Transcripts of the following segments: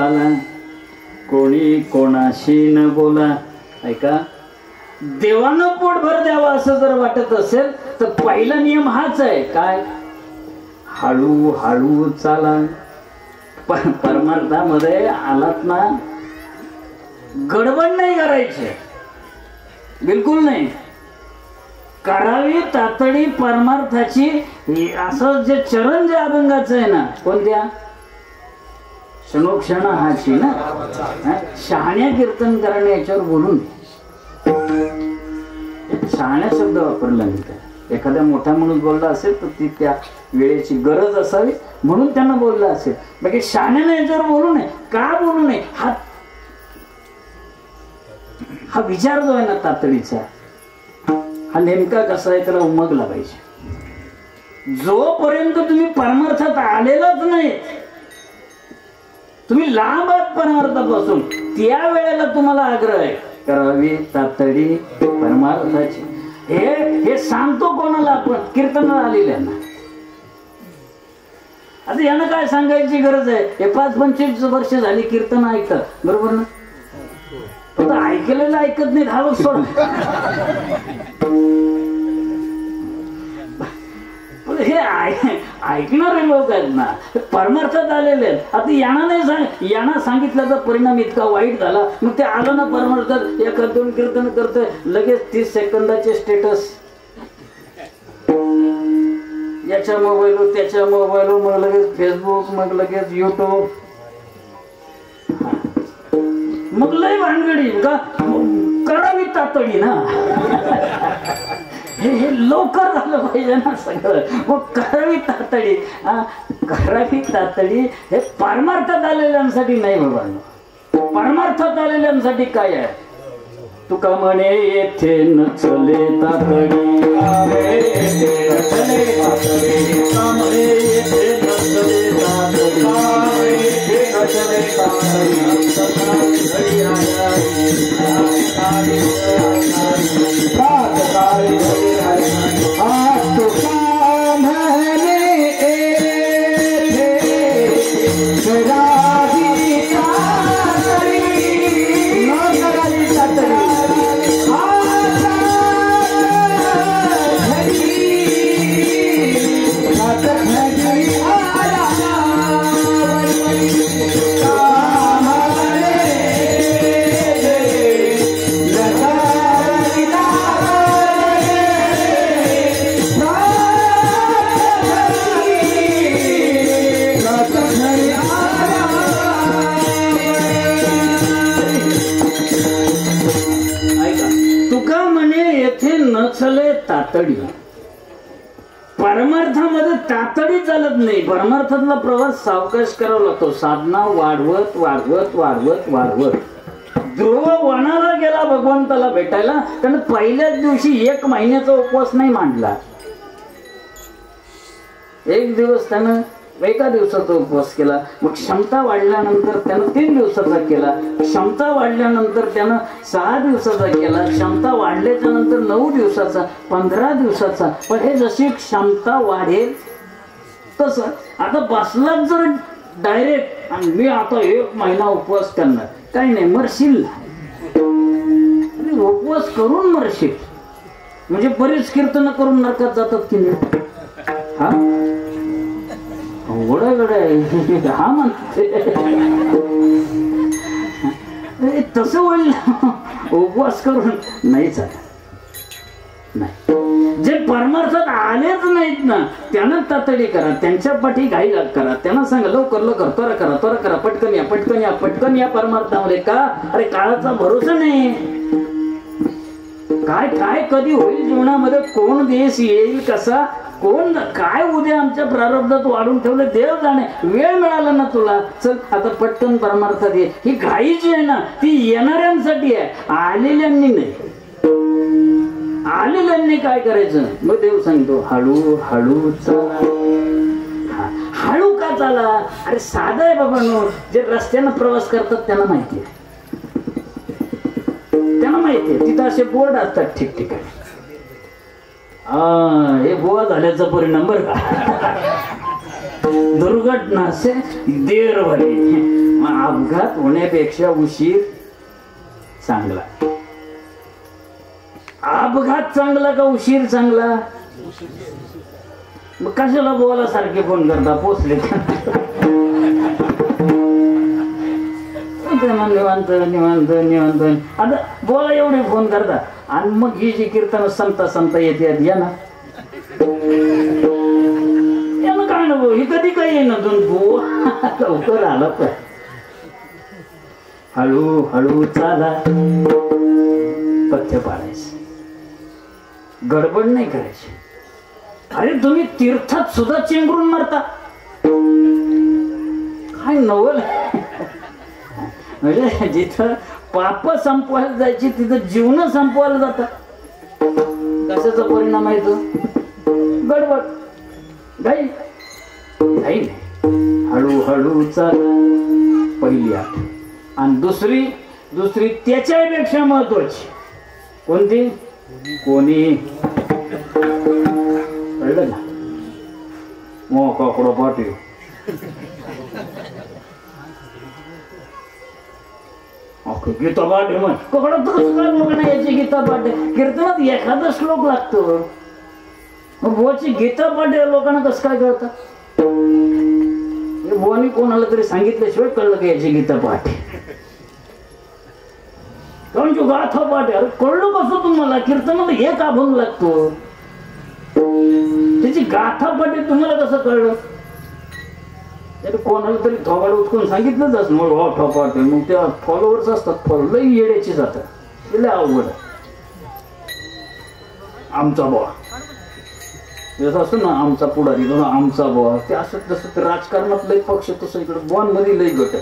चाला, कोणी कोणाशी न बोला. ऐका, देवानं पोटभर द्यावं असं जर वाटत असेल तर पहिला नियम हाच आहे. काय? हळू हळू चाला. परमार्थामध्ये आलात ना, गडबड नाही करायची, बिलकुल नाही. करावी तातडी परमार्थाची. असं जे चरण जे अभंगाचं आहे ना, कोणत्या? क्षणोक्षण हाची ना. शहाण्या कीर्तन करणे याच्यावर बोलून शहाण्या शब्द वापरला मी. काय एखाद्या मोठ्या माणूस बोलला असेल तर ती त्या वेळेची गरज असावी म्हणून त्यांना बोलला असेल. बाकी शहाण्याने याच्यावर बोलू नये. का बोलू नये? हा विचार जो आहे ना तातडीचा, हा नेमका कसा आहे त्याला उमगला पाहिजे. जोपर्यंत तुम्ही परमार्थात आलेलाच नाही, तुम्ही लांब आहात परमार्थापासून, त्या वेळेला तुम्हाला आग्रह आहे करावी तातडी परमार्थाची. हे सांगतो कोणाला? आपण कीर्तनाला आलेल्यांना. आता यांना काय सांगायची गरज आहे? हे 5-25 वर्ष झाली कीर्तन ऐकतात, बरोबर ना? फक्त ऐकलेलं ऐकत नाही, धावत सोड. हे ऐकणारे लोक आहेत ना, परमार्थात आलेले आहेत. आता यांना नाही यांना सांगितल्याचा परिणाम इतका वाईट झाला, मग ते आलं ना परमार्थात, एखादून कीर्तन करतोय, लगेच 30 सेकंदाचे स्टेटस याच्या मोबाईलवर त्याच्या मोबाईलवर, मग लगेच फेसबुक, मग लगेच युट्यूब, मग लय भानगडी. का? करावी तातडी ना. हे लवकर झालं पाहिजे ना सगळं. मग करावी तातडी. करावी तातडी हे परमार्थात आलेल्यांसाठी नाही बाबा. परमार्थात आलेल्यांसाठी काय आहे? तुका म्हणे येथे नचले तातडी, तातडी. परमार्थामध्ये तातडी चालत नाही. परमार्थातला प्रवास सावकाश करावा लागतो. साधना वाढवत वाढवत वाढवत वाढवत ध्रुव वनाला गेला भगवंताला भेटायला. त्यानं पहिल्याच दिवशी 1 महिन्याचा उपवास नाही मांडला. एक दिवस त्यानं एका दिवसाचा उपवास केला. मग क्षमता वाढल्यानंतर त्यानं 3 दिवसाचा केला. क्षमता वाढल्यानंतर त्यानं 6 दिवसाचा केला. क्षमता वाढल्याच्या नंतर 9 दिवसाचा, 15 दिवसाचा. पण हे जशी क्षमता वाढेल तसं. आता बसलाच जर डायरेक्ट आणि मी आता 1 महिना उपवास करणार, काही नाही, मरशील. उपवास करून मरशील म्हणजे बरीच कीर्तन करून नरकात जातात की नाही? हा गड हा म्हणते तसं होईल. उपवास करून नाही चालत. नाही, जे परमार्थात आलेच नाहीत ना त्यांना तातडी करा, त्यांच्या पाठी घाई करा. त्यांना सांगा लवकर लवकर त्वरा करा, त्वरा करा, पटकन या, पटकन या, पटकन या परमार्थामध्ये. का? अरे काळाचा भरोसा नाही. काय काय कधी होईल जीवनामध्ये, कोण देश येईल, कसा, कोण काय उद्या आमच्या प्रारब्धात वाढून ठेवलं देव जाणे. वेळ मिळाला ना तुला, चल आता पटकन परमार्थात ये. ही घाई जी आहे ना ती येणाऱ्यांसाठी आहे, आलेल्यांनी नाही. आलेल्यांनी काय करायचं? मग देव सांगतो हळू हळू चला. हळू का चाला? अरे साधं आहे बाबांनो. जे रस्त्यानं प्रवास करतात त्यांना माहिती आहे, त्यांना माहिती आहे. तिथं असे बोर्ड असतात ठिकठिकाणी. हे बुवा झाल्याचा परिणाम बरं का. दुर्घटना से देर भले. अपघात होण्यापेक्षा उशीर चांगला. अपघात चांगला का उशीर चांगला? मग कशाला बोला सारखे फोन करता? पोचले निवांत निवांत निवांत. आता बोला एवढे फोन करता आणि मग ही जी कीर्तन संपता संपता येते या ना, याला काय नको, ही कधी काही येईना दोन लवकर आला पाय. हळू हळू चाला, पथ्य पाळायचं, गडबड नाही करायची. अरे तुम्ही तीर्थात सुद्धा चेंगरून मारता, काय नवल. म्हणजे जिथं पाप संपवायला जायची तिथं जीवन संपवायला जातात. कशाचा परिणाम आहे तो? गडबड, घाई घाई नाही. हळूहळू चाल, पहिली आठ. आणि दुसरी त्याच्यापेक्षा महत्वाची कोणती? कोणी कळलं ना? मोकाकडं पाठी गीता पाठ आहे. मग ककडं तर कसं काय लोकांना याची गीता पाठ आहे? कीर्तनात एखादा श्लोक लागतो, मग बुवाची गीता पाठ आहे लोकांना कसं काय कळतं? बुवानी कोणाला तरी सांगितल्याशिवाय कळलं की याची गीता पाठ आहे. कारण जो गाथा पाठ आहे, अरे कळलं कसं तुम्हाला? कीर्तनात एक अभंग लागतो, त्याची गाथा पाठ आहे, तुम्हाला कसं कळलं? कोणाला तरी थोबाड उचकून सांगितलंच असं मग हो ठोपाट आहे. मग त्या फॉलोअर्स असतात, फॉलो लई येड्याची जातात, लय अवघड. आमचा बुवा जसं असतो ना, आमचा पुढारी आमचा बुवा, ते असं तसं ते राजकारणात लई पक्ष, तसं इकडे बुवांमध्ये लई गट.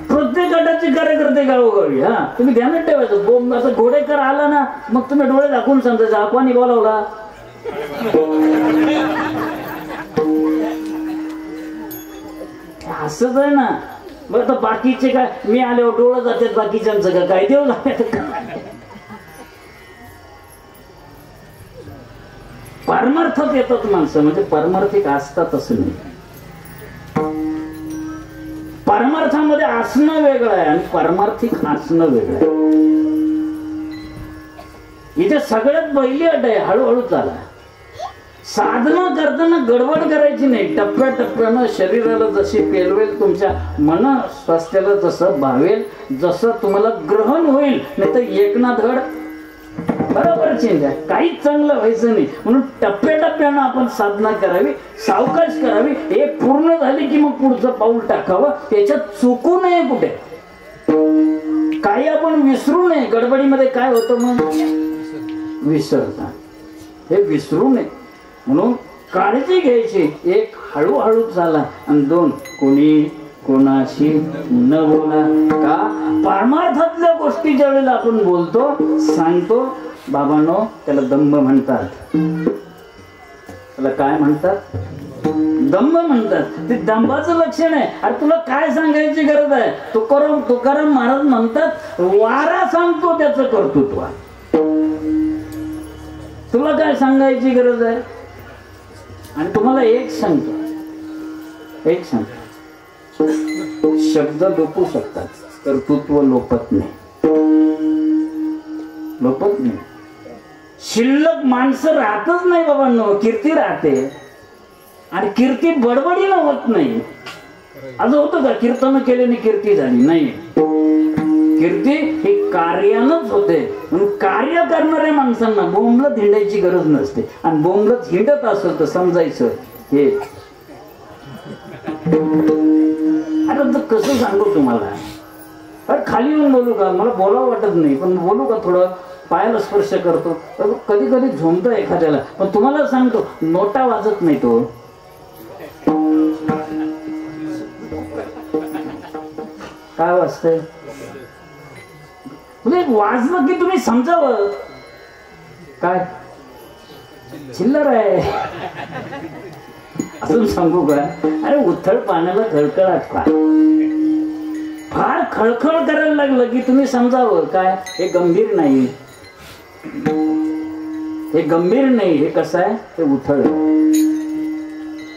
प्रत्येक गटाचे कार्यकर्ते गावोगावी. हा, तुम्ही ध्यानात ठेवायचं. बोंब असं घोडेकर आला ना, मग तुम्ही डोळे दाखवून सांगायचं आपण बोलावला. असंच आहे ना. बरं तर बाकीचे काय, मी आल्यावर डोळं जातात बाकीच्यांचं का काय देऊ लागत? परमार्थात येतात माणसं, म्हणजे परमार्थिक असतात असं नाही. परमार्थामध्ये असणं वेगळं आहे आणि परमार्थिक असणं वेगळं आहे. इथे सगळ्यात पहिली अट आहे, हळूहळू चाला. साधना करताना गडबड करायची नाही. टप्प्याटप्प्यानं शरीराला जशी पेलवेल, तुमच्या मन स्वास्थ्याला जसं भावेल, जसं तुम्हाला ग्रहण होईल, नाही तर एक ना धड बरोबर चेंज आहे. काहीच चांगलं व्हायचं नाही. म्हणून टप्प्याटप्प्यानं आपण साधना करावी, सावकाश करावी. एक पूर्ण झाली की मग पुढचं पाऊल टाकावं. त्याच्यात चुकू नये कुठे, काही आपण विसरू नये. गडबडीमध्ये काय होतं मग विसरता, हे विसरू नये. म्हणून काळजी घ्यायची. एक, हळूहळू चाला. आणि दोन, कोणी कोणाशी न बोला. का? परमार्थातल्या गोष्टी ज्या वेळेला आपण बोलतो, सांगतो, बाबांनो, त्याला दंभ म्हणतात. त्याला काय म्हणतात? दंभ म्हणतात. ते दंभाचं लक्षण आहे. अरे तुला काय सांगायची गरज आहे? तुकाराम महाराज म्हणतात, वारा सांगतो त्याचं कर्तृत्व. तुला काय सांगायची गरज आहे? आणि तुम्हाला एक सांगतो, शब्द लोपू शकतात, कर्तृत्व लोपत नाही. शिल्लक माणसं राहतच नाही बाबांनो. कीर्ती राहते, आणि कीर्ती बडबडीनं होत नाही. असं होतं का कीर्तन केल्याने कीर्ती झाली? नाही. कीर्ती ही कार्यानंच होते. म्हणून कार्य करणाऱ्या माणसांना बोंबलत हिंडायची गरज नसते. आणि बोंबलत हिंडत असेल तर समजायचं हे. आता तर कसं सांगू तुम्हाला? अरे खाली येऊन बोलू का? मला बोलावं वाटत नाही, पण बोलू का? थोडं पायाला स्पर्श करतो, कधी कधी झोमतं एखाद्याला. पण तुम्हाला सांगतो, नोटा वाजत नाही तो. काय वाजतंय? म्हणजे वाजलं की तुम्ही समजावं. काय चिल्लर आहे असं सांगू का? अरे उथळ पाण्याला खळखळाट का? फार खळखळ करायला लागलं की तुम्ही समजावं. काय? हे गंभीर नाही, हे गंभीर नाही. हे कसं आहे? हे उथळ.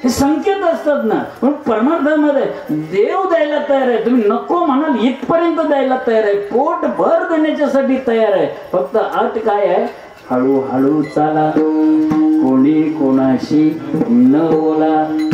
हे संकेत असतात ना. पण परमार्थामध्ये देव द्यायला तयार आहे. तुम्ही नको म्हणाल इथपर्यंत द्यायला तयार आहे, पोट भर देण्याच्यासाठी तयार आहे. फक्त अट काय आहे, हळूहळू चाला, कोणी कोणाशी न बोला.